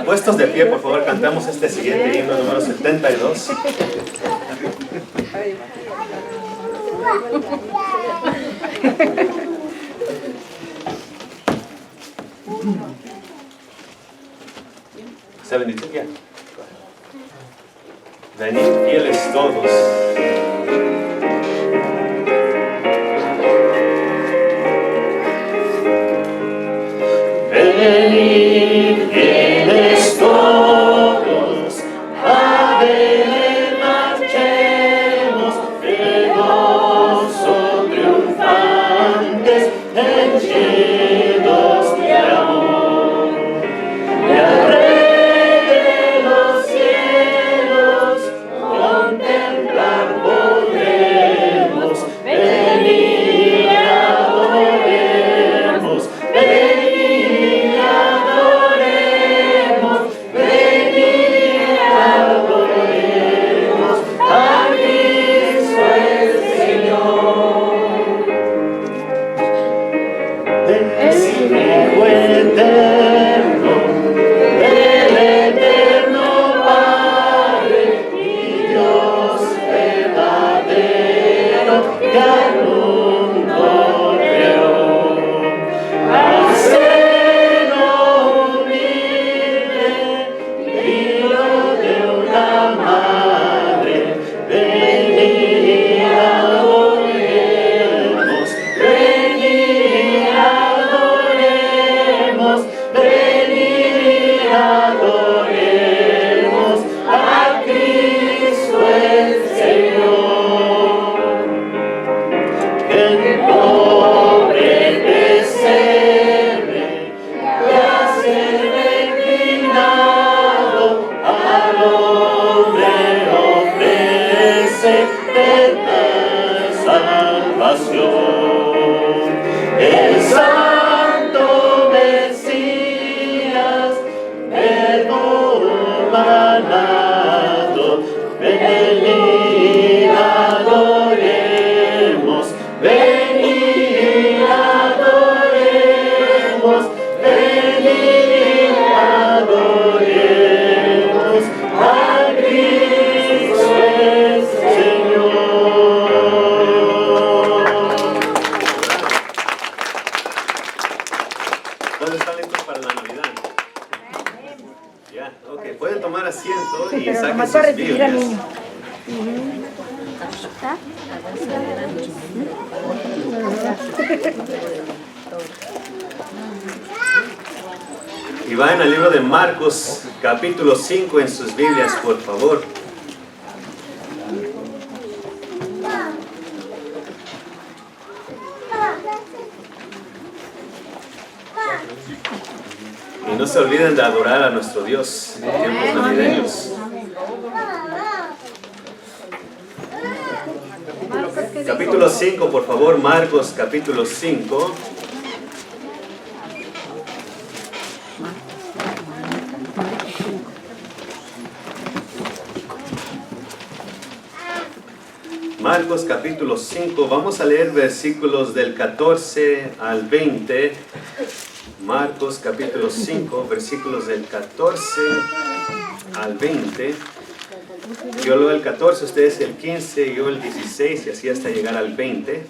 Puestos de pie, por favor, cantamos este siguiente himno número 72. Venid fieles todos. Venid fieles todos, a Belén marchemos, de gozo triunfantes, henchidos de amor. Y al Rey de los cielos contemplar podremos, venid adoremos, venid adoremos, venid adoremos a Cristo el Señor. El Hijo eterno, el eterno Padre y Dios verdadero que al mundo creó. Al seno humilde, hijo de una madre, venid adoremos, venid adoremos, venid adoremos a Cristo el Señor. El pobre pesebre yace reclinado, al hombre ofrece eterna salvación. El santo Mesías, verbo humanado, venid adoremos, venid adoremos, venid adoremos a Cristo el Señor. ¿Dónde están listos para la Navidad? Ya, ok. Pueden tomar asiento y Pero saquen nomás para sus recibir al Biblias. niño. Y vayan al libro de Marcos, capítulo 5 en sus Biblias, por favor. Y no se olviden de adorar a nuestro Dios en tiempos navideños. Capítulo 5, por favor, Marcos, capítulo 5. Marcos capítulo 5, vamos a leer versículos del 14 al 20. Marcos capítulo 5, versículos del 14 al 20. Yo leo el 14, ustedes el 15, yo el 16 y así hasta llegar al 20.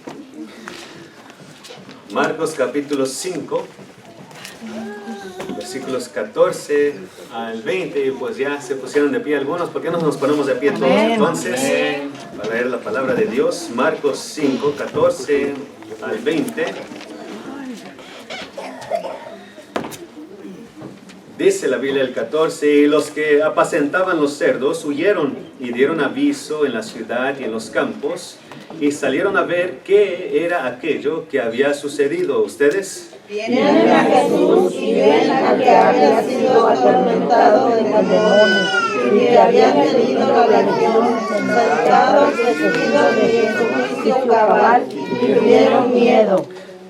Marcos capítulo 5, versículos 14 al 20, y pues ya se pusieron de pie algunos. ¿Por qué no nos ponemos de pie todos entonces? Para leer la palabra de Dios. Marcos 5, 14 al 20. Dice la Biblia el 14, y los que apacentaban los cerdos huyeron y dieron aviso en la ciudad y en los campos, y salieron a ver qué era aquello que había sucedido. ¿Ustedes? Vienen a Jesús y ven al que había sido atormentado de demonios y que había tenido la legión, sentado vestido de su juicio cabal, y tuvieron miedo.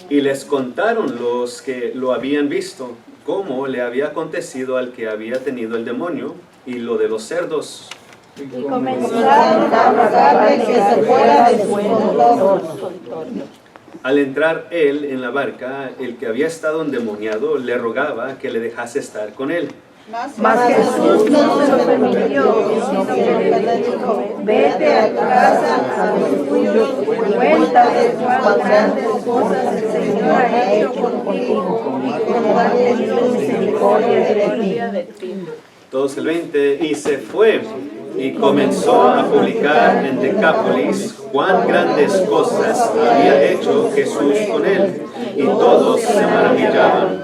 Y les contaron los que lo habían visto, cómo le había acontecido al que había tenido el demonio, y lo de los cerdos. Y comenzaron Comenzaron a rogarle que se fuera de su control. Al entrar él en la barca, el que había estado endemoniado le rogaba que le dejase estar con él. Mas Jesús no se lo permitió, sino que le dijo, vete a tu casa, a los tuyos, cuéntales cuán grandes cosas el Señor ha hecho contigo y cómo ha tenido misericordia de ti. Todos el 20, y se fue y comenzó a publicar en Decápolis cuán grandes cosas había hecho Jesús con él, y todos se maravillaban.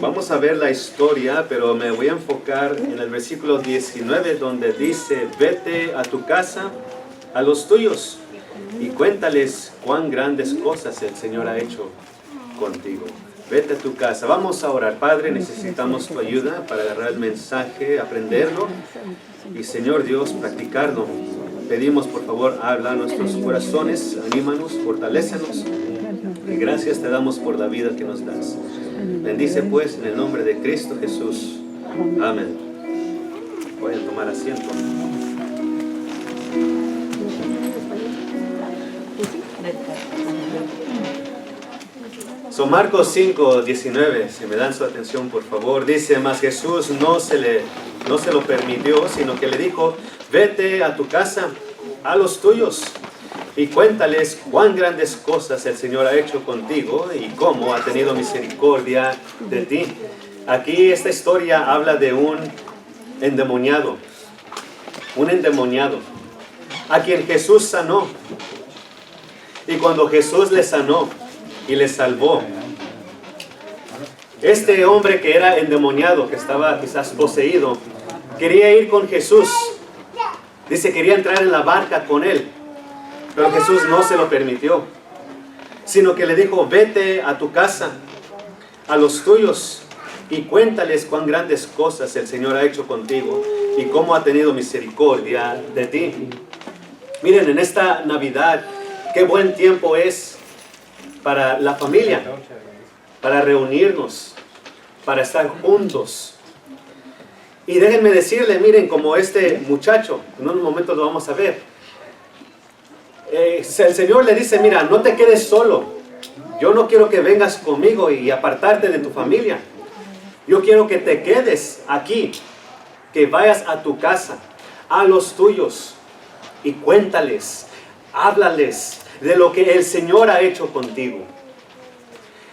Vamos a ver la historia, pero me voy a enfocar en el versículo 19, donde dice, vete a tu casa, a los tuyos, y cuéntales cuán grandes cosas el Señor ha hecho contigo. Vete a tu casa. Vamos a orar. Padre, necesitamos tu ayuda para agarrar el mensaje, aprenderlo, y Señor Dios, practicarlo. Pedimos, por favor, habla a nuestros corazones, anímanos, fortalécenos, y gracias te damos por la vida que nos das. Bendice pues en el nombre de Cristo Jesús. Amén. Pueden tomar asiento. Marcos 5, 19, si me dan su atención por favor, dice, mas Jesús no se lo permitió, sino que le dijo, vete a tu casa, a los tuyos, y cuéntales cuán grandes cosas el Señor ha hecho contigo y cómo ha tenido misericordia de ti. Aquí esta historia habla de un endemoniado, a quien Jesús sanó. Y cuando Jesús le sanó y le salvó, este hombre que era endemoniado, que estaba quizás poseído, quería ir con Jesús. Dice, quería entrar en la barca con él, pero Jesús no se lo permitió, sino que le dijo, vete a tu casa, a los tuyos, y cuéntales cuán grandes cosas el Señor ha hecho contigo y cómo ha tenido misericordia de ti. Miren, en esta Navidad, qué buen tiempo es para la familia, para reunirnos, para estar juntos. Y déjenme decirle, miren, como este muchacho, en unos momentos lo vamos a ver, el Señor le dice, mira, no te quedes solo. Yo no quiero que vengas conmigo y apartarte de tu familia. Yo quiero que te quedes aquí, que vayas a tu casa, a los tuyos, y cuéntales, háblales de lo que el Señor ha hecho contigo.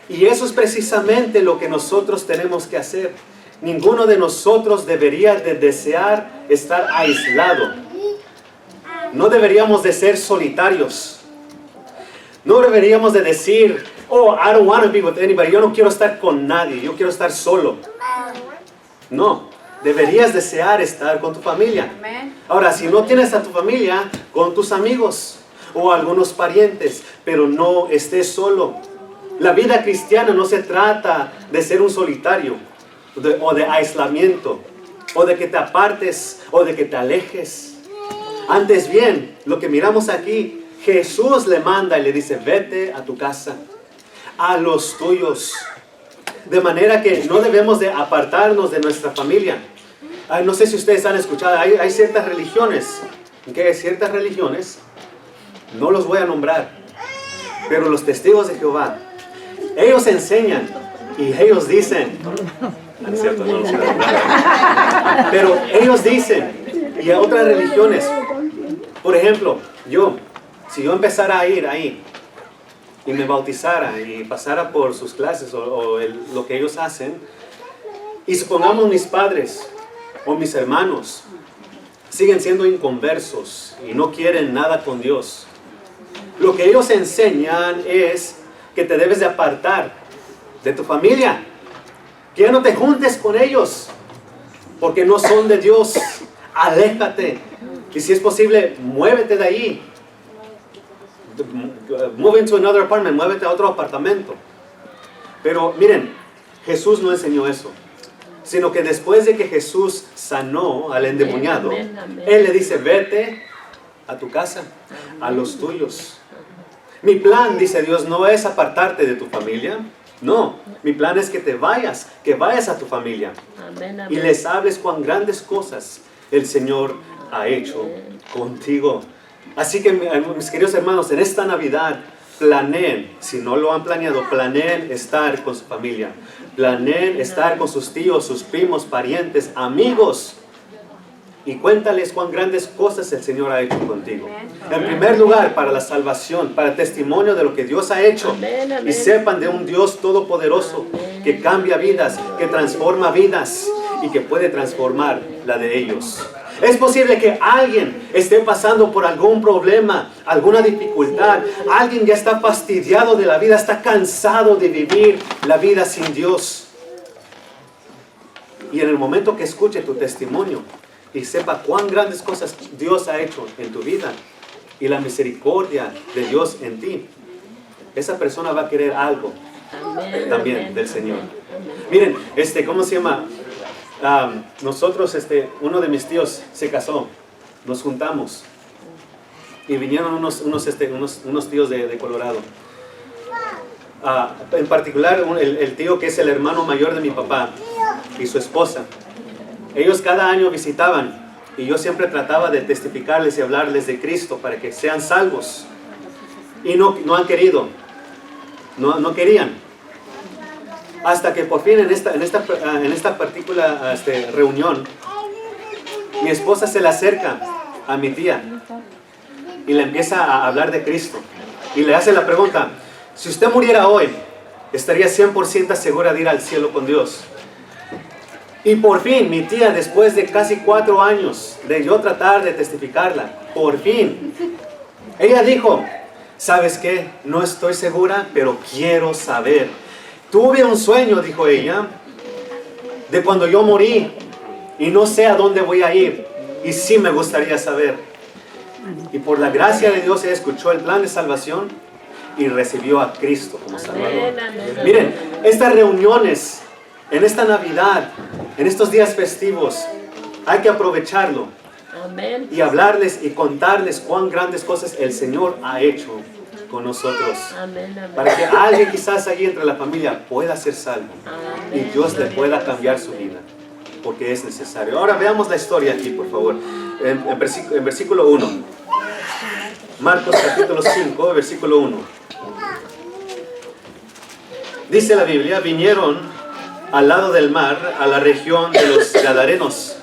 Y eso es precisamente lo que nosotros tenemos que hacer. Ninguno de nosotros debería de desear estar aislado. No deberíamos de ser solitarios. No deberíamos de decir, oh, I don't want to be with anybody. Yo no quiero estar con nadie. Yo quiero estar solo. No, deberías desear estar con tu familia. Ahora, si no tienes a tu familia, con tus amigos o algunos parientes, pero no estés solo. La vida cristiana no se trata de ser un solitario, o de aislamiento, o de que te apartes, o de que te alejes. Antes bien, lo que miramos aquí, Jesús le manda y le dice, vete a tu casa, a los tuyos. De manera que no debemos de apartarnos de nuestra familia. No sé si ustedes han escuchado, hay ciertas religiones, ciertas religiones, no los voy a nombrar, pero los testigos de Jehová, ellos enseñan y ellos dicen, no es cierto, no los voy a nombrar, pero ellos dicen, y a otras religiones, por ejemplo, si yo empezara a ir ahí y me bautizara y pasara por sus clases o lo que ellos hacen, y supongamos mis padres o mis hermanos siguen siendo inconversos y no quieren nada con Dios, lo que ellos enseñan es que te debes de apartar de tu familia, que ya no te juntes con ellos, porque no son de Dios. Aléjate, y si es posible, muévete de ahí. Move into another apartment, muévete a otro apartamento. Pero miren, Jesús no enseñó eso, sino que después de que Jesús sanó al endemoniado, Él le dice, vete a tu casa, a los tuyos. Mi plan, dice Dios, no es apartarte de tu familia. No, mi plan es que vayas a tu familia y les hables cuán grandes cosas el Señor ha hecho contigo. Así que, mis queridos hermanos, en esta Navidad, planeen, si no lo han planeado, planeen estar con su familia. Planeen estar con sus tíos, sus primos, parientes, amigos. Y cuéntales cuán grandes cosas el Señor ha hecho contigo. En primer lugar, para la salvación, para testimonio de lo que Dios ha hecho. Y sepan de un Dios todopoderoso que cambia vidas, que transforma vidas y que puede transformar la de ellos. Es posible que alguien esté pasando por algún problema, alguna dificultad. Alguien ya está fastidiado de la vida, está cansado de vivir la vida sin Dios. Y en el momento que escuche tu testimonio y sepa cuán grandes cosas Dios ha hecho en tu vida y la misericordia de Dios en ti, esa persona va a querer algo también del Señor. Miren, ¿cómo se llama? Nosotros, uno de mis tíos se casó, nos juntamos y vinieron unos tíos de Colorado. En particular, el tío que es el hermano mayor de mi papá y su esposa. Ellos cada año visitaban y yo siempre trataba de testificarles y hablarles de Cristo para que sean salvos. Y no han querido, no querían. Hasta que por fin en esta particular reunión, mi esposa se le acerca a mi tía y le empieza a hablar de Cristo. Y le hace la pregunta, si usted muriera hoy, ¿estaría 100% segura de ir al cielo con Dios? Y por fin, mi tía, después de casi 4 años de yo tratar de testificarla, por fin, ella dijo, ¿sabes qué? No estoy segura, pero quiero saber. Tuve un sueño, dijo ella, de cuando yo morí y no sé a dónde voy a ir. Y sí me gustaría saber. Y por la gracia de Dios ella escuchó el plan de salvación y recibió a Cristo como Salvador. Miren, estas reuniones, en esta Navidad, en estos días festivos, hay que aprovecharlo y hablarles y contarles cuán grandes cosas el Señor ha hecho con nosotros. Para que alguien quizás allí entre la familia pueda ser salvo y Dios le pueda cambiar su vida, porque es necesario. Ahora veamos la historia aquí, por favor, en versículo 1. Marcos capítulo 5, versículo 1. Dice la Biblia, vinieron al lado del mar, a la región de los Gadarenos.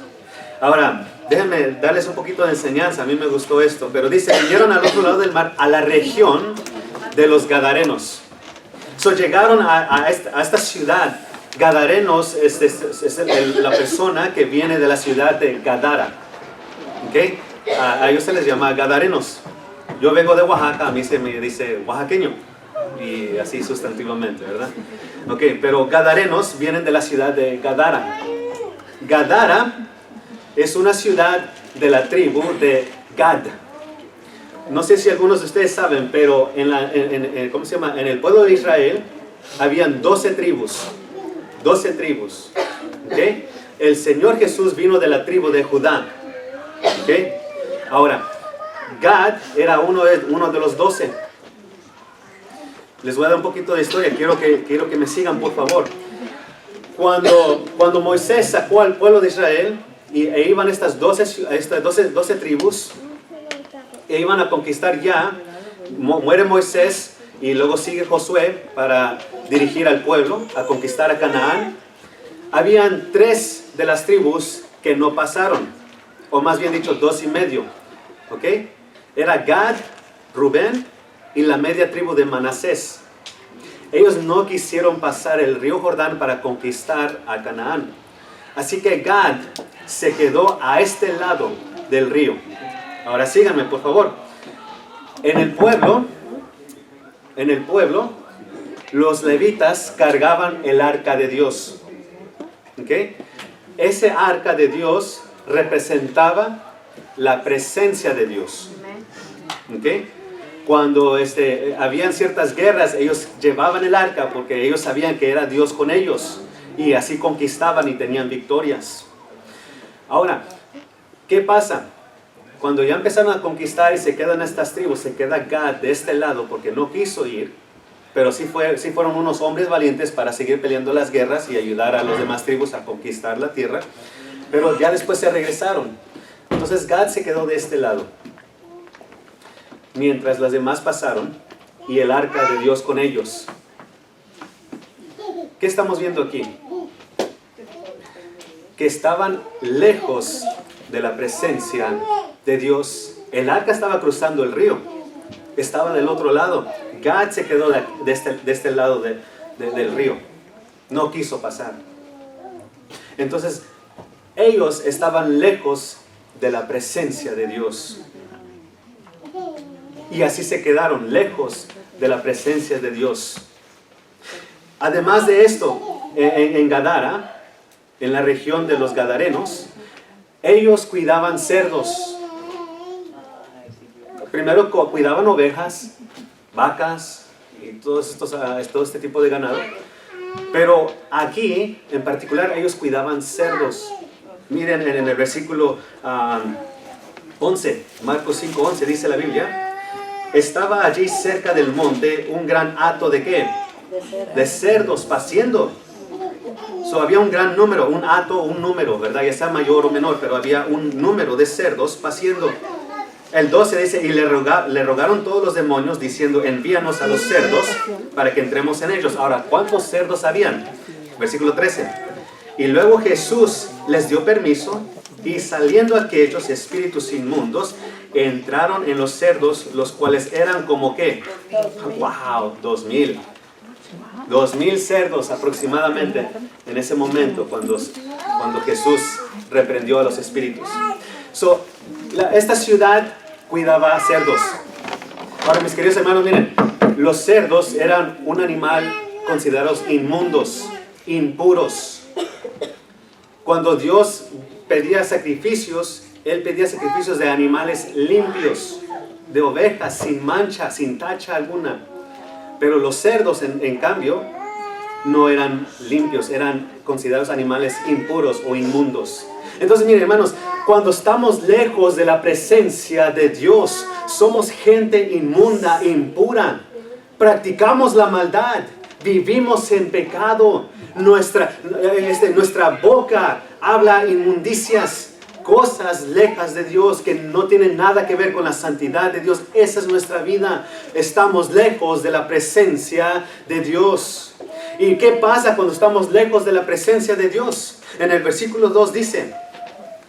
Ahora, déjenme darles un poquito de enseñanza, a mí me gustó esto, pero dice, vinieron al otro lado del mar, a la región de los Gadarenos. Llegaron a esta ciudad. Gadarenos es la persona que viene de la ciudad de Gadara. ¿Okay? A ellos se les llama Gadarenos. Yo vengo de Oaxaca, a mí se me dice oaxaqueño, y así sustantivamente, ¿verdad? Ok, pero Gadarenos vienen de la ciudad de Gadara. Gadara es una ciudad de la tribu de Gad. No sé si algunos de ustedes saben, pero ¿cómo se llama? En el pueblo de Israel habían 12 tribus. 12 tribus. ¿Okay? El Señor Jesús vino de la tribu de Judá. ¿Okay? Ahora, Gad era uno de los 12. Les voy a dar un poquito de historia. Quiero que me sigan, por favor. Cuando Moisés sacó al pueblo de Israel, e iban estas 12 tribus, e iban a conquistar ya, muere Moisés, y luego sigue Josué para dirigir al pueblo, a conquistar a Canaán. Habían 3 de las tribus que no pasaron, o más bien dicho, 2 y medio. ¿Ok? Era Gad, Rubén y la media tribu de Manasés. Ellos no quisieron pasar el río Jordán para conquistar a Canaán. Así que Gad se quedó a este lado del río. Ahora síganme, por favor. En el pueblo, los levitas cargaban el arca de Dios. ¿Okay? Ese arca de Dios representaba la presencia de Dios. ¿Okay? Cuando habían ciertas guerras, ellos llevaban el arca porque ellos sabían que era Dios con ellos. Y así conquistaban y tenían victorias. Ahora, ¿qué pasa? Cuando ya empezaron a conquistar y se quedan estas tribus, se queda Gad de este lado porque no quiso ir, pero sí fueron unos hombres valientes para seguir peleando las guerras y ayudar a las demás tribus a conquistar la tierra, pero ya después se regresaron. Entonces Gad se quedó de este lado, mientras las demás pasaron y el arca de Dios con ellos. ¿Qué estamos viendo aquí? Que estaban lejos de la presencia de Dios. El arca estaba cruzando el río, estaba del otro lado. Gad se quedó de este lado del río, no quiso pasar. Entonces ellos estaban lejos de la presencia de Dios, y así se quedaron lejos de la presencia de Dios. Además de esto, en Gadara, en la región de los Gadarenos, ellos cuidaban cerdos. Primero cuidaban ovejas, vacas y todo este tipo de ganado. Pero aquí, en particular, ellos cuidaban cerdos. Miren en el versículo 11, Marcos 5:11, dice la Biblia: estaba allí cerca del monte un gran hato ¿de qué? De cerdos paciendo. Había un gran número, un hato, un número, ¿verdad? Ya sea mayor o menor, pero había un número de cerdos paciendo. El 12 dice: y le rogaron todos los demonios diciendo: envíanos a los cerdos para que entremos en ellos. Ahora, ¿cuántos cerdos habían? Versículo 13. Y luego Jesús les dio permiso, y saliendo aquellos espíritus inmundos, entraron en los cerdos, los cuales eran como ¿qué? ¡Wow! 2,000 cerdos aproximadamente en ese momento cuando Jesús reprendió a los espíritus. Esta ciudad cuidaba cerdos. Ahora, mis queridos hermanos, miren, los cerdos eran un animal considerados inmundos, impuros. Cuando Dios pedía sacrificios, Él pedía sacrificios de animales limpios, de ovejas sin mancha, sin tacha alguna. Pero los cerdos, en cambio, no eran limpios, eran considerados animales impuros o inmundos. Entonces, miren, hermanos, cuando estamos lejos de la presencia de Dios, somos gente inmunda, impura. Practicamos la maldad, vivimos en pecado. Nuestra boca habla inmundicias, cosas lejas de Dios que no tienen nada que ver con la santidad de Dios. Esa es nuestra vida. Estamos lejos de la presencia de Dios. ¿Y qué pasa cuando estamos lejos de la presencia de Dios? En el versículo 2 dice: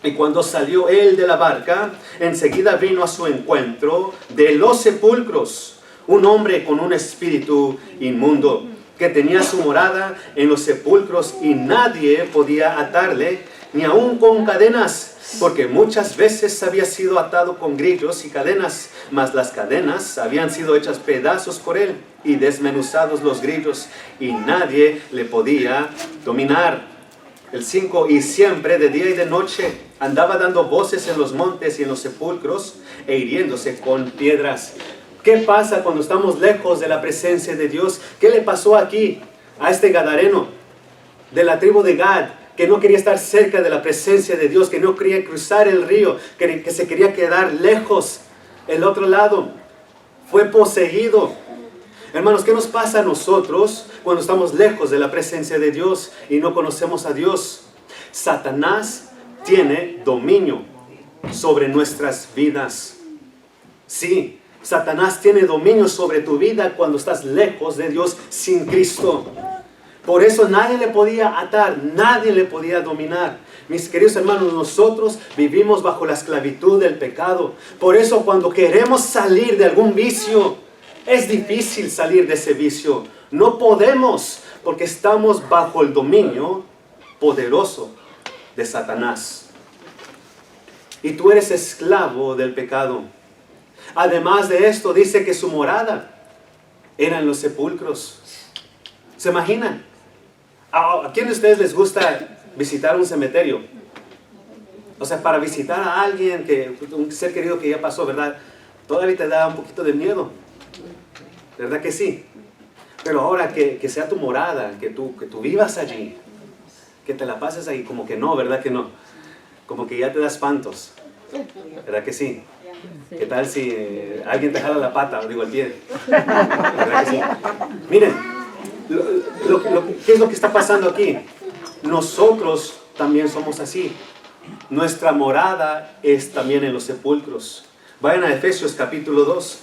y cuando salió él de la barca, enseguida vino a su encuentro de los sepulcros un hombre con un espíritu inmundo, que tenía su morada en los sepulcros, y nadie podía atarle, ni aun con cadenas, porque muchas veces había sido atado con grillos y cadenas, mas las cadenas habían sido hechas pedazos por él, y desmenuzados los grillos, y nadie le podía dominar. El 5, y siempre de día y de noche andaba dando voces en los montes y en los sepulcros, e hiriéndose con piedras. ¿Qué pasa cuando estamos lejos de la presencia de Dios? ¿Qué le pasó aquí a este gadareno de la tribu de Gad, que no quería estar cerca de la presencia de Dios, que no quería cruzar el río, que se quería quedar lejos, el otro lado? Fue poseído. Hermanos, ¿qué nos pasa a nosotros cuando estamos lejos de la presencia de Dios y no conocemos a Dios? Satanás tiene dominio sobre nuestras vidas. Sí, Satanás tiene dominio sobre tu vida cuando estás lejos de Dios, sin Cristo. Por eso nadie le podía atar, nadie le podía dominar. Mis queridos hermanos, nosotros vivimos bajo la esclavitud del pecado. Por eso cuando queremos salir de algún vicio, es difícil salir de ese vicio. No podemos, porque estamos bajo el dominio poderoso de Satanás. Y tú eres esclavo del pecado. Además de esto, dice que su morada era en los sepulcros. ¿Se imaginan? ¿A quién de ustedes les gusta visitar un cementerio? O sea, para visitar a alguien, un ser querido que ya pasó, ¿verdad? Todavía te da un poquito de miedo. ¿Verdad que sí? Pero ahora que sea tu morada, que tú vivas allí, que te la pases ahí, como que no, ¿verdad que no? Como que ya te da espantos. ¿Verdad que sí? ¿Qué tal si alguien te jala la pata, o digo el pie? ¿Verdad que sí? Miren, ¿qué es lo que está pasando aquí? Nosotros también somos así. Nuestra morada es también en los sepulcros. Vayan a Efesios capítulo 2.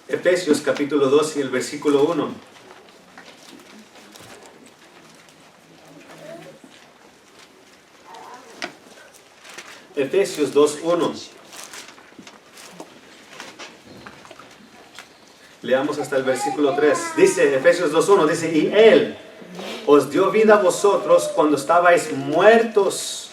Efesios capítulo 2 y el versículo 1. Efesios 2:1. Leamos hasta el versículo 3. Dice, Efesios 2:1, dice, y Él os dio vida a vosotros cuando estabais muertos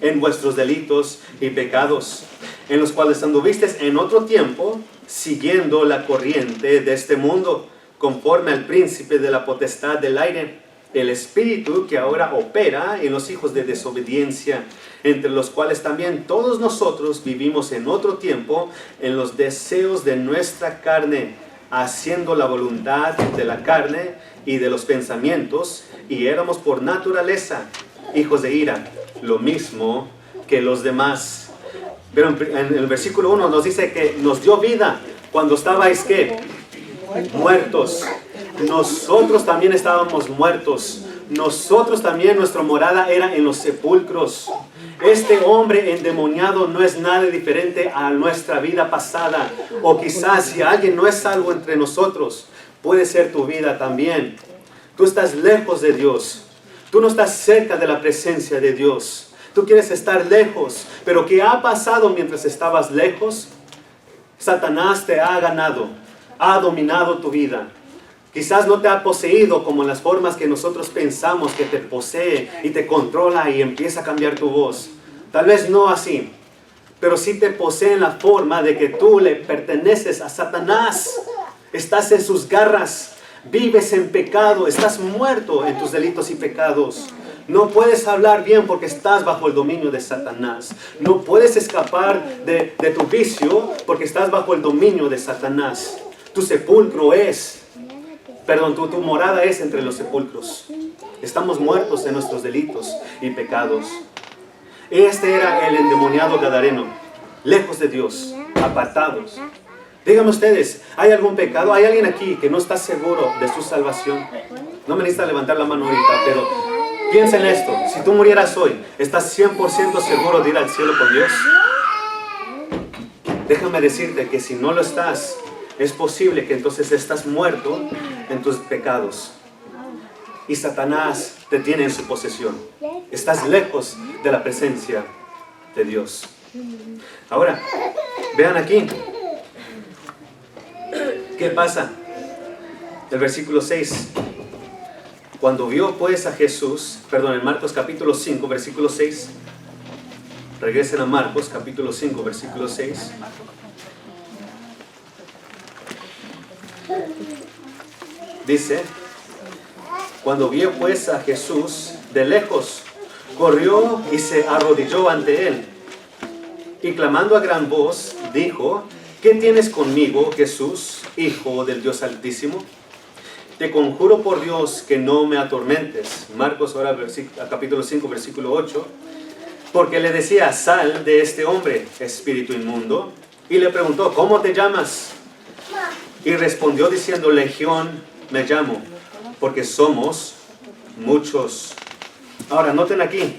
en vuestros delitos y pecados, en los cuales anduvisteis en otro tiempo, siguiendo la corriente de este mundo, conforme al príncipe de la potestad del aire, el espíritu que ahora opera en los hijos de desobediencia, entre los cuales también todos nosotros vivimos en otro tiempo en los deseos de nuestra carne, haciendo la voluntad de la carne y de los pensamientos, y éramos por naturaleza hijos de ira, lo mismo que los demás. Pero en el versículo 1 nos dice que nos dio vida cuando estabais, ¿qué? Muertos. Nosotros también estábamos muertos. Nosotros también, nuestra morada era en los sepulcros. Este hombre endemoniado no es nada diferente a nuestra vida pasada. O quizás si alguien no es salvo entre nosotros, puede ser tu vida también. Tú estás lejos de Dios. Tú no estás cerca de la presencia de Dios. Tú quieres estar lejos. Pero ¿qué ha pasado mientras estabas lejos? Satanás te ha ganado. Ha dominado tu vida. Quizás no te ha poseído como en las formas que nosotros pensamos que te posee y te controla y empieza a cambiar tu voz. Tal vez no así, pero sí te posee en la forma de que tú le perteneces a Satanás. Estás en sus garras, vives en pecado, estás muerto en tus delitos y pecados. No puedes hablar bien porque estás bajo el dominio de Satanás. No puedes escapar de tu vicio porque estás bajo el dominio de Satanás. Tu sepulcro es... tu morada es entre los sepulcros. Estamos muertos en nuestros delitos y pecados. Este era el endemoniado gadareno, lejos de Dios, apartados. Díganme ustedes, ¿hay algún pecado? ¿Hay alguien aquí que no está seguro de su salvación? No me necesita levantar la mano ahorita, pero piensa en esto. Si tú murieras hoy, ¿estás 100% seguro de ir al cielo con Dios? Déjame decirte que si no lo estás, es posible que entonces estás muerto en tus pecados. Y Satanás te tiene en su posesión. Estás lejos de la presencia de Dios. Ahora, vean aquí. ¿Qué pasa? El versículo 6. Cuando vio pues a Jesús, en Marcos capítulo 5, versículo 6. Regresen a Marcos capítulo 5, versículo 6. Dice, cuando vio pues a Jesús de lejos, corrió y se arrodilló ante él. Y clamando a gran voz, dijo, ¿qué tienes conmigo, Jesús, Hijo del Dios Altísimo? Te conjuro por Dios que no me atormentes. Marcos ahora capítulo 5, versículo 8. Porque le decía, sal de este hombre, espíritu inmundo. Y le preguntó, ¿cómo te llamas? Y respondió diciendo, Legión me llamo, porque somos muchos. Ahora, noten aquí.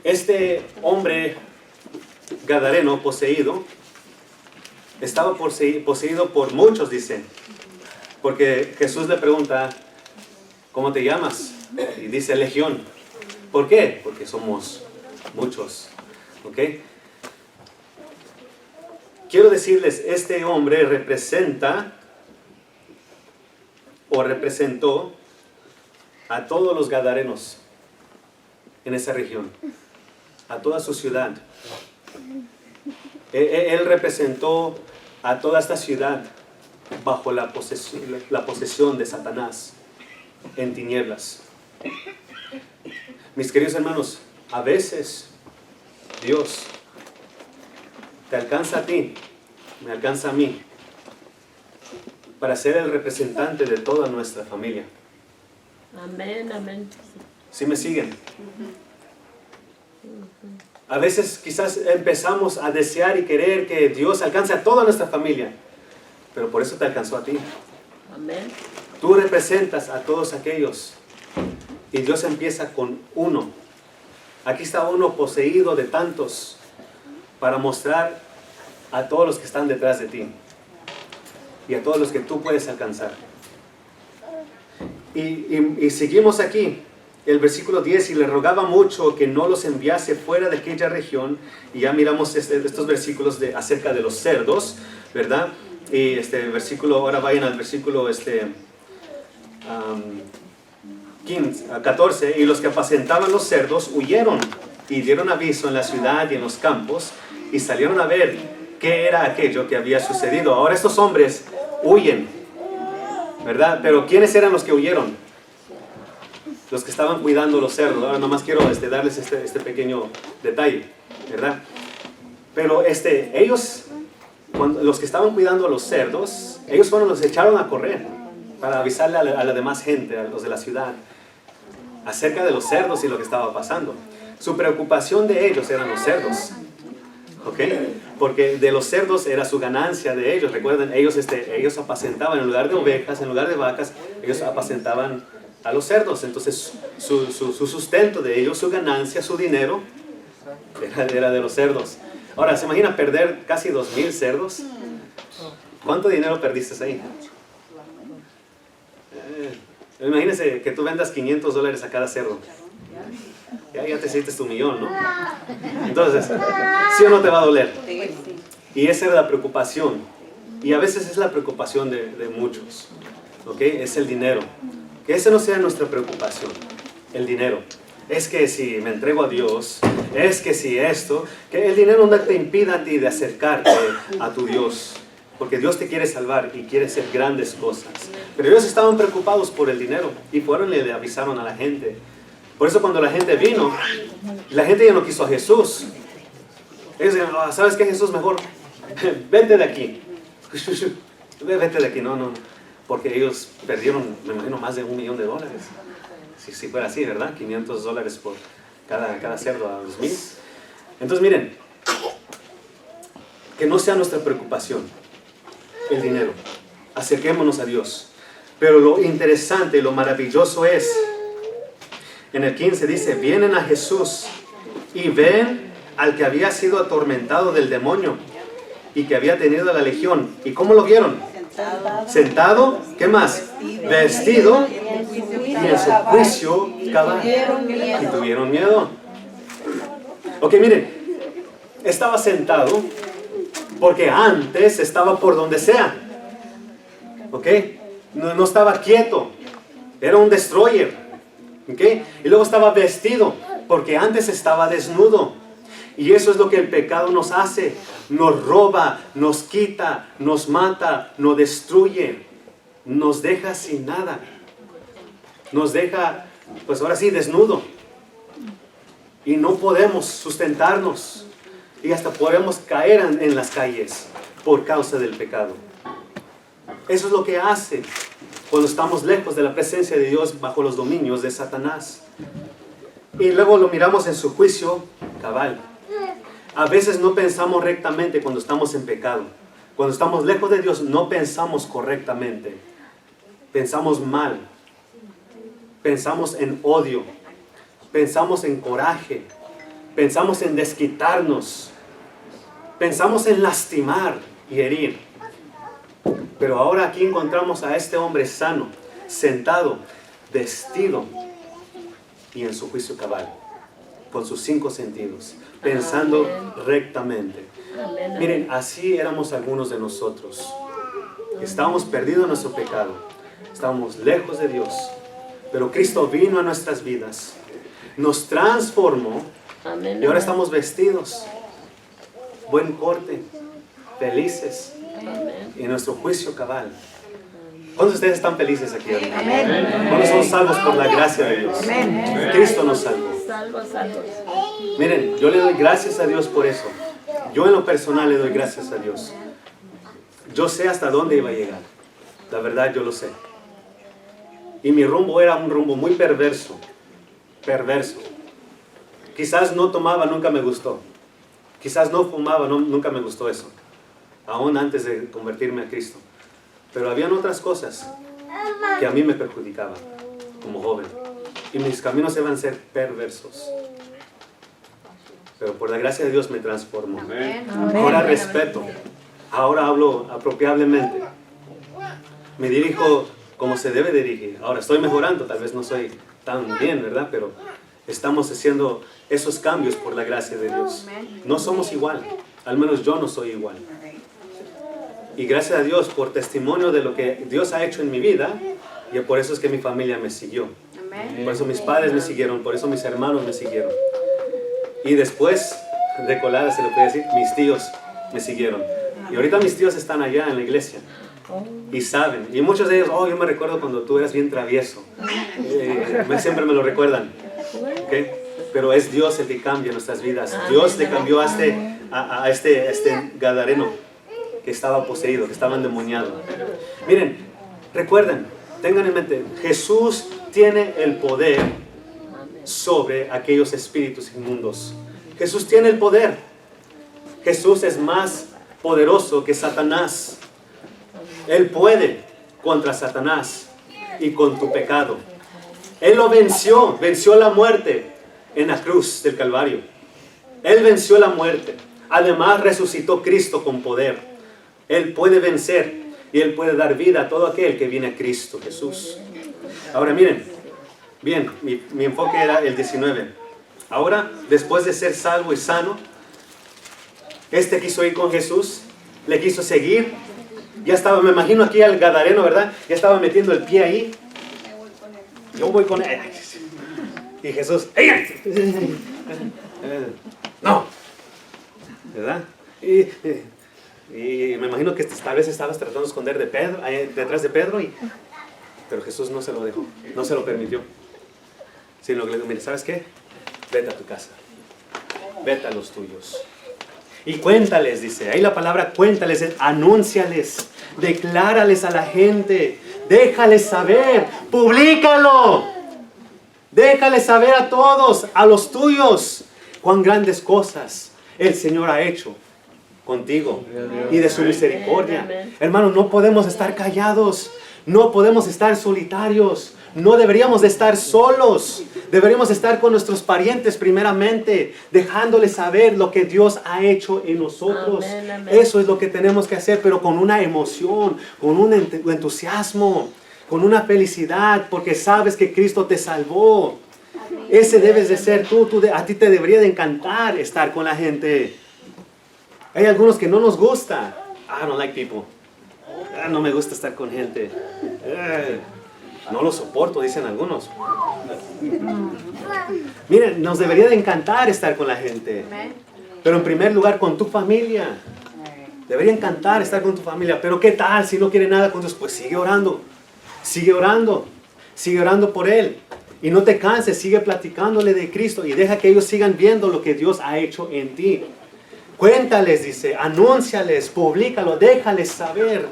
Este hombre gadareno poseído, estaba poseído por muchos, dice. Porque Jesús le pregunta, ¿cómo te llamas? Y dice, Legión. ¿Por qué? Porque somos muchos. ¿Ok? Quiero decirles, este hombre representó a todos los gadarenos en esa región, a toda su ciudad. Él representó a toda esta ciudad bajo la posesión de Satanás en tinieblas. Mis queridos hermanos, a veces Dios te alcanza a ti, me alcanza a mí, para ser el representante de toda nuestra familia. Amén, amén. ¿Sí me siguen? A veces quizás empezamos a desear y querer que Dios alcance a toda nuestra familia, pero por eso te alcanzó a ti. Amén. Tú representas a todos aquellos y Dios empieza con uno. Aquí está uno poseído de tantos. para mostrar a todos los que están detrás de ti y a todos los que tú puedes alcanzar. Y seguimos aquí, el versículo 10, y le rogaba mucho que no los enviase fuera de aquella región. Y ya miramos estos versículos acerca de los cerdos, ¿verdad? Y este versículo, ahora vayan al versículo 14, y los que apacentaban los cerdos huyeron y dieron aviso en la ciudad y en los campos y salieron a ver qué era aquello que había sucedido. Ahora estos hombres huyen, ¿verdad? Pero ¿quiénes eran los que huyeron? Los que estaban cuidando los cerdos. Ahora nomás quiero darles este pequeño detalle, ¿verdad? Pero ellos, los que estaban cuidando a los cerdos, ellos los echaron a correr para avisarle a la demás gente, a los de la ciudad, acerca de los cerdos y lo que estaba pasando. Su preocupación de ellos eran los cerdos, ¿ok? Porque de los cerdos era su ganancia de ellos. Recuerden, ellos apacentaban, en lugar de ovejas, en lugar de vacas, ellos apacentaban a los cerdos. Entonces su sustento de ellos, su ganancia, su dinero, era de los cerdos. Ahora, ¿se imagina perder casi 2,000 cerdos? ¿Cuánto dinero perdiste ahí? Imagínense que tú vendas $500 a cada cerdo. Ya te hiciste tu millón, ¿no? Entonces, ¿sí o no te va a doler? Y esa era la preocupación. Y a veces es la preocupación de muchos, ¿ok? Es el dinero. Que esa no sea nuestra preocupación, el dinero. Es que si me entrego a Dios, es que si esto, que el dinero no te impida a ti de acercarte a tu Dios. Porque Dios te quiere salvar y quiere hacer grandes cosas. Pero ellos estaban preocupados por el dinero y fueron y le avisaron a la gente. Por eso cuando la gente vino, la gente ya no quiso a Jesús. Ellos decían, ¿sabes qué, Jesús? Mejor vete de aquí. Vete de aquí, no. Porque ellos perdieron, me imagino, más de $1 millón. Si fuera así, ¿verdad? $500 por cada cerdo a 2,000. Entonces miren, que no sea nuestra preocupación el dinero. Acerquémonos a Dios. Pero lo interesante y lo maravilloso es, en el 15 dice, vienen a Jesús y ven al que había sido atormentado del demonio y que había tenido la legión. ¿Y cómo lo vieron? Sentado, ¿qué más? Vestido y en su juicio cabal. Y tuvieron miedo. Ok, miren, estaba sentado porque antes estaba por donde sea. ¿Ok? No estaba quieto. Era un destroyer. ¿Ok? Y luego estaba vestido porque antes estaba desnudo. Y eso es lo que el pecado nos hace. Nos roba, nos quita, nos mata, nos destruye. Nos deja sin nada. Nos deja, pues ahora sí, desnudo. Y no podemos sustentarnos. Y hasta podemos caer en las calles por causa del pecado. Eso es lo que hace cuando estamos lejos de la presencia de Dios bajo los dominios de Satanás. Y luego lo miramos en su juicio cabal. A veces no pensamos rectamente cuando estamos en pecado. Cuando estamos lejos de Dios no pensamos correctamente. Pensamos mal. Pensamos en odio. Pensamos en coraje. Pensamos en desquitarnos. Pensamos en lastimar y herir. Pero ahora aquí encontramos a este hombre sano, sentado, vestido y en su juicio cabal, con sus 5 sentidos, pensando rectamente. Miren, así éramos algunos de nosotros. Estábamos perdidos en nuestro pecado, estábamos lejos de Dios, pero Cristo vino a nuestras vidas, nos transformó y ahora estamos vestidos, buen corte, felices. Y en nuestro juicio cabal. ¿Cuántos de ustedes están felices aquí? ¿Cuántos son salvos por la gracia de Dios? Cristo nos salvó. Miren, yo le doy gracias a Dios por eso. Yo en lo personal le doy gracias a Dios. Yo sé hasta dónde iba a llegar. La verdad yo lo sé. Y mi rumbo era un rumbo muy perverso. Perverso. Quizás no tomaba, nunca me gustó. Quizás no fumaba, nunca me gustó eso. Aún antes de convertirme a Cristo. Pero habían otras cosas que a mí me perjudicaban como joven. Y mis caminos iban a ser perversos. pero por la gracia de Dios me transformó. Amén. Ahora respeto, ahora hablo apropiadamente, me dirijo como se debe dirigir. Ahora estoy mejorando, tal vez no soy tan bien, ¿verdad? Pero estamos haciendo esos cambios por la gracia de Dios. No somos igual, al menos yo no soy igual. Y gracias a Dios por testimonio de lo que Dios ha hecho en mi vida, y por eso es que mi familia me siguió. Por eso mis padres me siguieron, por eso mis hermanos me siguieron. Y después, de colada se lo puede decir, mis tíos me siguieron. Y ahorita mis tíos están allá en la iglesia. Y saben, y muchos de ellos, oh, yo me recuerdo cuando tú eras bien travieso. Siempre me lo recuerdan. ¿Okay? Pero es Dios el que cambia nuestras vidas. Dios le cambió a este gadareno que estaba poseído, que estaba endemoniado. Miren, recuerden, tengan en mente, Jesús tiene el poder sobre aquellos espíritus inmundos. Jesús tiene el poder. Jesús es más poderoso que Satanás. Él puede contra Satanás y con tu pecado. Él lo venció, venció la muerte en la cruz del Calvario. Él venció la muerte. Además resucitó Cristo con poder. Él puede vencer y Él puede dar vida a todo aquel que viene a Cristo Jesús. Ahora miren, bien, mi enfoque era el 19. Ahora, después de ser salvo y sano, quiso ir con Jesús, le quiso seguir. Ya estaba, me imagino aquí al gadareno, ¿verdad? Ya estaba metiendo el pie ahí. Yo voy con él. Y Jesús, ¡ey! No, ¿verdad? Y me imagino que tal vez estabas tratando de esconder de Pedro, detrás de Pedro, pero Jesús no se lo dejó, no se lo permitió. Sino que le dijo, mire, ¿sabes qué? Vete a tu casa, vete a los tuyos. Y cuéntales, dice, ahí la palabra cuéntales, anúnciales, declárales a la gente, déjales saber, publícalo, déjales saber a todos, a los tuyos, cuán grandes cosas el Señor ha hecho contigo y de su misericordia. Hermanos, no podemos estar callados, no podemos estar solitarios, no deberíamos de estar solos, deberíamos estar con nuestros parientes primeramente, dejándoles saber lo que Dios ha hecho en nosotros. Eso es lo que tenemos que hacer, pero con una emoción, con un entusiasmo, con una felicidad, porque sabes que Cristo te salvó. Ese debes de ser tú, a ti te debería de encantar estar con la gente. Hay algunos que no nos gusta. I don't like people. No me gusta estar con gente. No lo soporto, dicen algunos. Miren, nos debería de encantar estar con la gente. Pero en primer lugar con tu familia. Debería encantar estar con tu familia. Pero ¿qué tal si no quiere nada con Dios? Pues sigue orando. Sigue orando. Sigue orando por Él. Y no te canses, sigue platicándole de Cristo. Y deja que ellos sigan viendo lo que Dios ha hecho en ti. Cuéntales, dice, anúnciales, publícalo, déjales saber.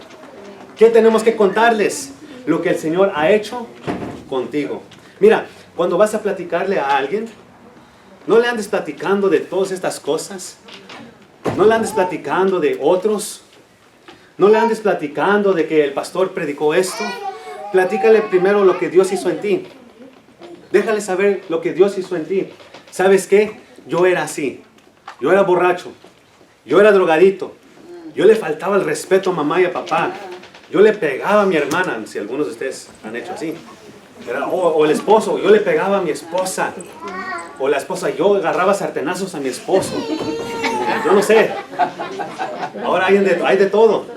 ¿Qué tenemos que contarles? Lo que el Señor ha hecho contigo. Mira, cuando vas a platicarle a alguien, no le andes platicando de todas estas cosas. No le andes platicando de otros. No le andes platicando de que el pastor predicó esto. Platícale primero lo que Dios hizo en ti. Déjale saber lo que Dios hizo en ti. ¿Sabes qué? Yo era así. Yo era borracho. Yo era drogadito. Yo le faltaba el respeto a mamá y a papá. Yo le pegaba a mi hermana, si algunos de ustedes han hecho así. O el esposo, yo le pegaba a mi esposa. O la esposa, yo agarraba sartenazos a mi esposo. Yo no sé. Ahora hay de todo.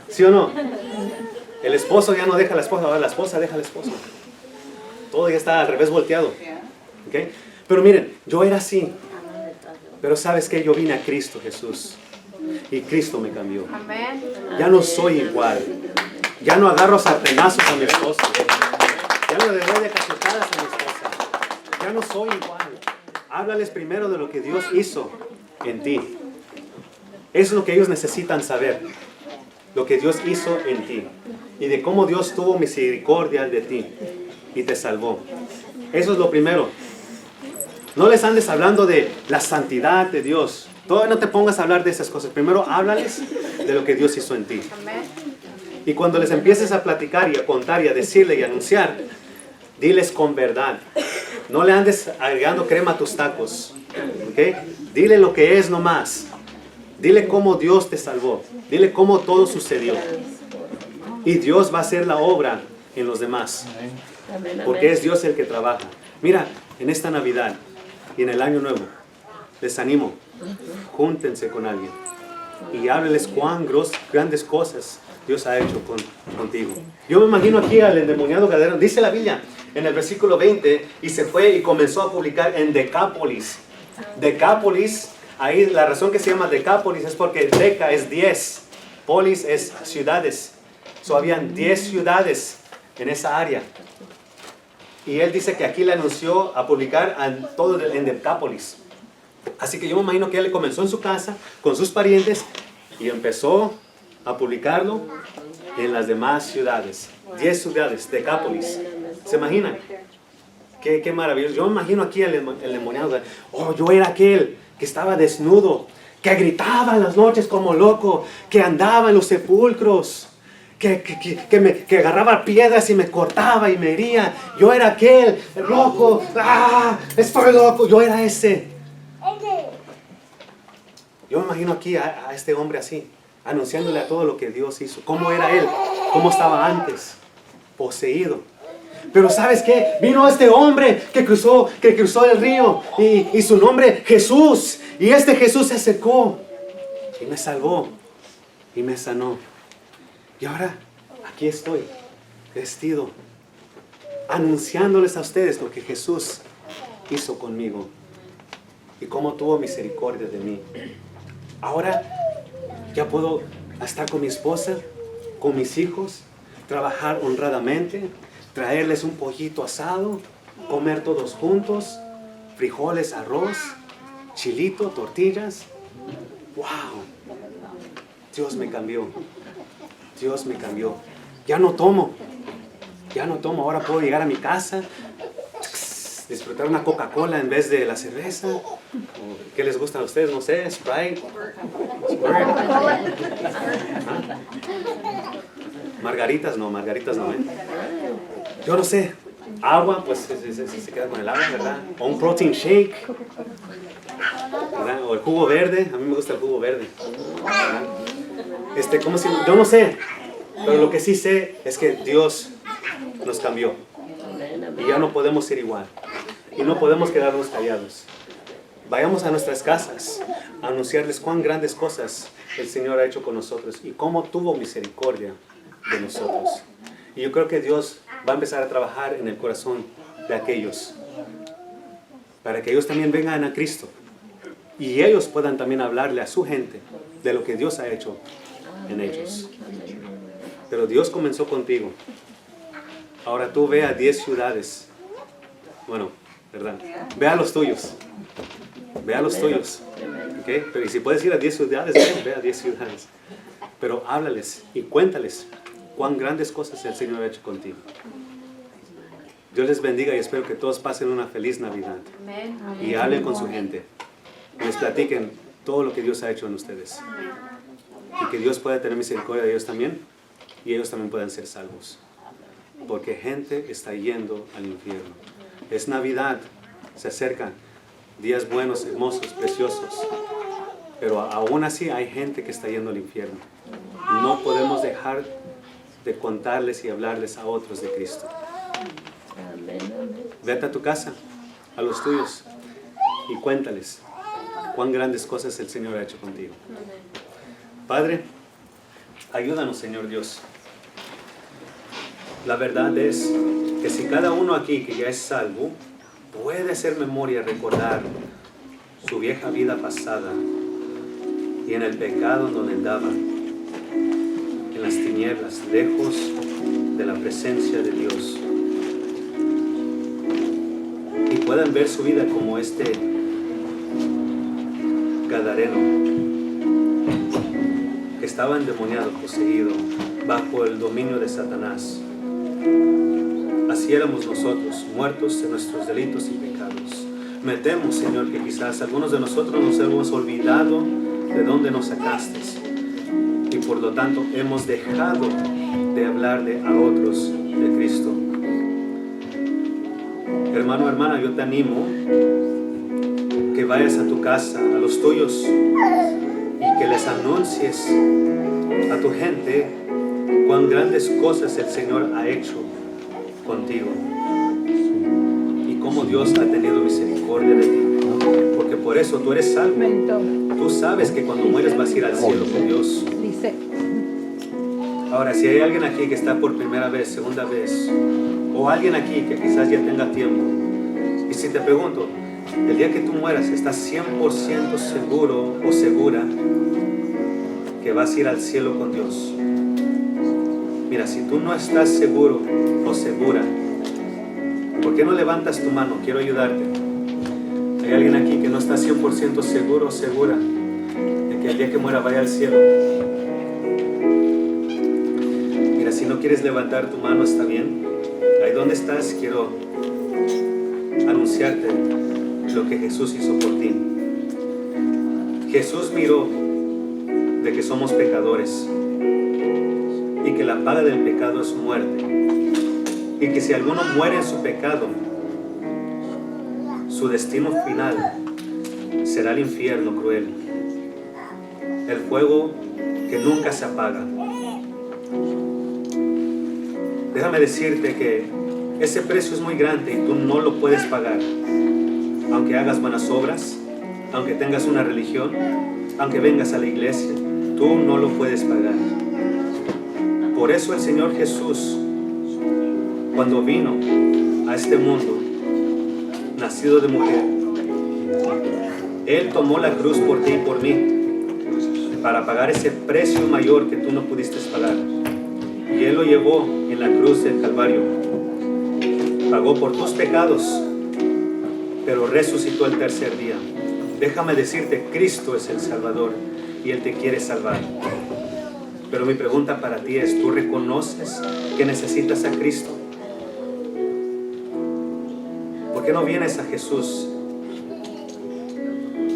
¿Sí o no? El esposo ya no deja a la esposa, ahora la esposa deja al esposo. Todo ya está al revés volteado. ¿Okay? Pero miren, yo era así. Pero ¿sabes qué? Yo vine a Cristo Jesús. Y Cristo me cambió. Ya no soy igual. Ya no agarro sartenazos a mi esposa. Ya no le doy de cachetadas a mi esposa. Ya no soy igual. Háblales primero de lo que Dios hizo en ti. Eso es lo que ellos necesitan saber. Lo que Dios hizo en ti. Y de cómo Dios tuvo misericordia de ti. Y te salvó. Eso es lo primero. No les andes hablando de la santidad de Dios. Todavía no te pongas a hablar de esas cosas. Primero háblales de lo que Dios hizo en ti. Y cuando les empieces a platicar y a contar y a decirle y a anunciar, diles con verdad. No le andes agregando crema a tus tacos. ¿Ok? Dile lo que es nomás. Dile cómo Dios te salvó. Dile cómo todo sucedió. Y Dios va a hacer la obra en los demás. Amén, Porque amén. es Dios el que trabaja. Mira, en esta Navidad y en el Año Nuevo, les animo, júntense con alguien y hábleles cuán grandes cosas Dios ha hecho contigo. Yo me imagino aquí al endemoniado Gadareno. Dice la Biblia en el versículo 20, y se fue y comenzó a publicar en Decápolis. Decápolis, ahí la razón que se llama Decápolis es porque Deca es 10, polis es ciudades. Habían 10 ciudades en esa área. Y él dice que aquí le anunció a publicar en todo en Decápolis. Así que yo me imagino que él comenzó en su casa con sus parientes y empezó a publicarlo en las demás ciudades. 10 ciudades, Decápolis. ¿Se imaginan? Qué maravilloso. Yo me imagino aquí el endemoniado. Oh, yo era aquel que estaba desnudo, que gritaba en las noches como loco, que andaba en los sepulcros, que agarraba piedras y me cortaba y me hería. Yo era aquel loco. ¡Ah! Estoy loco. Yo era ese. Yo me imagino aquí a este hombre así, anunciándole a todo lo que Dios hizo. ¿Cómo era él? ¿Cómo estaba antes? Poseído. Pero ¿sabes qué? Vino este hombre que cruzó el río y su nombre Jesús. Y este Jesús se acercó y me salvó y me sanó. Y ahora aquí estoy, vestido, anunciándoles a ustedes lo que Jesús hizo conmigo y cómo tuvo misericordia de mí. Ahora ya puedo estar con mi esposa, con mis hijos, trabajar honradamente, traerles un pollito asado, comer todos juntos, frijoles, arroz, chilito, tortillas. ¡Wow! Dios me cambió. Dios me cambió. Ya no tomo. Ahora puedo llegar a mi casa, disfrutar una Coca-Cola en vez de la cerveza. ¿Qué les gusta a ustedes? No sé, Sprite. ¿Ah? Margaritas no, ¿eh? Yo no sé. Agua, pues se queda con el agua, ¿verdad? O un protein shake, ¿verdad? O el jugo verde. A mí me gusta el jugo verde, ¿verdad? Yo no sé, pero lo que sí sé es que Dios nos cambió y ya no podemos ser igual y no podemos quedarnos callados. Vayamos a nuestras casas a anunciarles cuán grandes cosas el Señor ha hecho con nosotros y cómo tuvo misericordia de nosotros. Y yo creo que Dios va a empezar a trabajar en el corazón de aquellos para que ellos también vengan a Cristo y ellos puedan también hablarle a su gente de lo que Dios ha hecho en ellos. Pero Dios comenzó contigo. Ahora tú ve a 10 ciudades. Bueno, ¿verdad? Ve a los tuyos. Ve a los tuyos. ¿Okay? Pero y si puedes ir a 10 ciudades, ve a 10 ciudades. Pero háblales y cuéntales cuán grandes cosas el Señor ha hecho contigo. Dios les bendiga y espero que todos pasen una feliz Navidad. Y hablen con su gente. Y les platiquen todo lo que Dios ha hecho en ustedes. Y que Dios pueda tener misericordia de ellos también. Y ellos también puedan ser salvos. Porque gente está yendo al infierno. Es Navidad. Se acercan días buenos, hermosos, preciosos. Pero aún así hay gente que está yendo al infierno. No podemos dejar de contarles y hablarles a otros de Cristo. Vete a tu casa, a los tuyos, y cuéntales cuán grandes cosas el Señor ha hecho contigo. Padre, ayúdanos, Señor Dios. La verdad es que si cada uno aquí que ya es salvo puede hacer memoria, recordar su vieja vida pasada y en el pecado en donde andaba, en las tinieblas, lejos de la presencia de Dios, y puedan ver su vida como este Gadareno que estaba endemoniado, poseído, bajo el dominio de Satanás. Así éramos nosotros, muertos en nuestros delitos y pecados. Me temo, Señor, que quizás algunos de nosotros nos hemos olvidado de dónde nos sacaste y por lo tanto hemos dejado de hablarle a otros de Cristo. Hermano, hermana, yo te animo que vayas a tu casa, a los tuyos, y que les anuncies a tu gente cuán grandes cosas el Señor ha hecho contigo y cómo Dios ha tenido misericordia de ti, porque por eso tú eres salvo. Tú sabes que cuando mueres vas a ir al cielo con Dios. Ahora, si hay alguien aquí que está por primera vez, segunda vez, o alguien aquí que quizás ya tenga tiempo, y si te pregunto, el día que tú mueras, ¿estás 100% seguro o segura que vas a ir al cielo con Dios? Mira, si tú no estás seguro o segura, ¿por qué no levantas tu mano? Quiero ayudarte. Hay alguien aquí que no está 100% seguro o segura de que el día que muera vaya al cielo. Mira, si no quieres levantar tu mano, está bien. Ahí donde estás, quiero anunciarte lo que Jesús hizo por ti. Jesús miró de que somos pecadores y que la paga del pecado es muerte, y que si alguno muere en su pecado, su destino final será el infierno cruel, el fuego que nunca se apaga. Déjame decirte que ese precio es muy grande y tú no lo puedes pagar, aunque hagas buenas obras, aunque tengas una religión, aunque vengas a la iglesia, tú no lo puedes pagar. Por eso el Señor Jesús, cuando vino a este mundo, nacido de mujer, Él tomó la cruz por ti y por mí, para pagar ese precio mayor que tú no pudiste pagar. Y Él lo llevó en la cruz del Calvario. Pagó por tus pecados, pero resucitó el tercer día. Déjame decirte, Cristo es el Salvador y Él te quiere salvar. Pero mi pregunta para ti es, ¿tú reconoces que necesitas a Cristo? ¿Por qué no vienes a Jesús?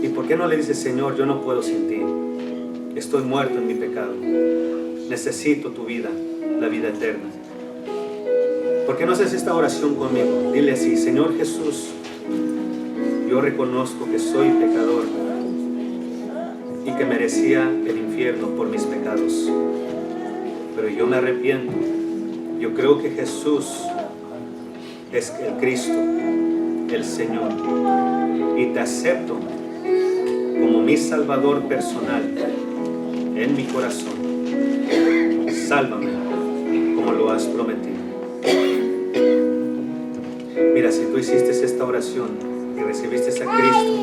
¿Y por qué no le dices, Señor, yo no puedo sin ti? Estoy muerto en mi pecado. Necesito tu vida, la vida eterna. ¿Por qué no haces esta oración conmigo? Dile así, Señor Jesús, yo reconozco que soy pecador y que merecía el infierno por mis pecados. Pero yo me arrepiento. Yo creo que Jesús es el Cristo, el Señor. Y te acepto como mi Salvador personal en mi corazón. Sálvame como lo has prometido. Mira, si tú hiciste esta oración y recibiste a Cristo,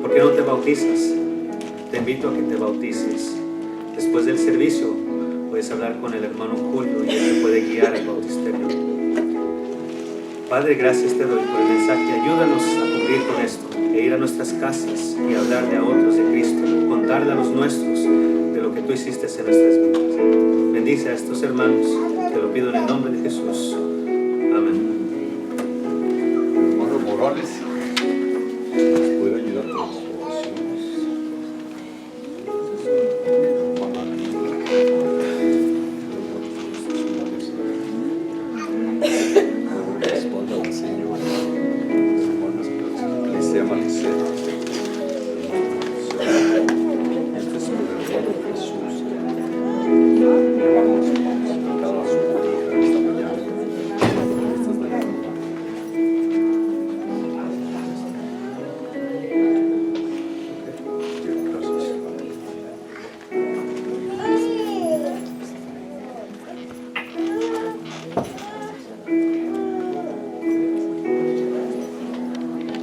¿por qué no te bautizas? Te invito a que te bautices. Después del servicio puedes hablar con el hermano Julio y él te puede guiar al bautisterio. Padre, gracias te doy por el mensaje. Ayúdanos a cumplir con esto e ir a nuestras casas y hablarle a otros de Cristo, contarle a los nuestros de lo que tú hiciste en nuestras vidas. Bendice a estos hermanos, te lo pido en el nombre de Jesús. Amén. Hermano Morales, ¿nos puede ayudar con las oraciones? Hermana Lina.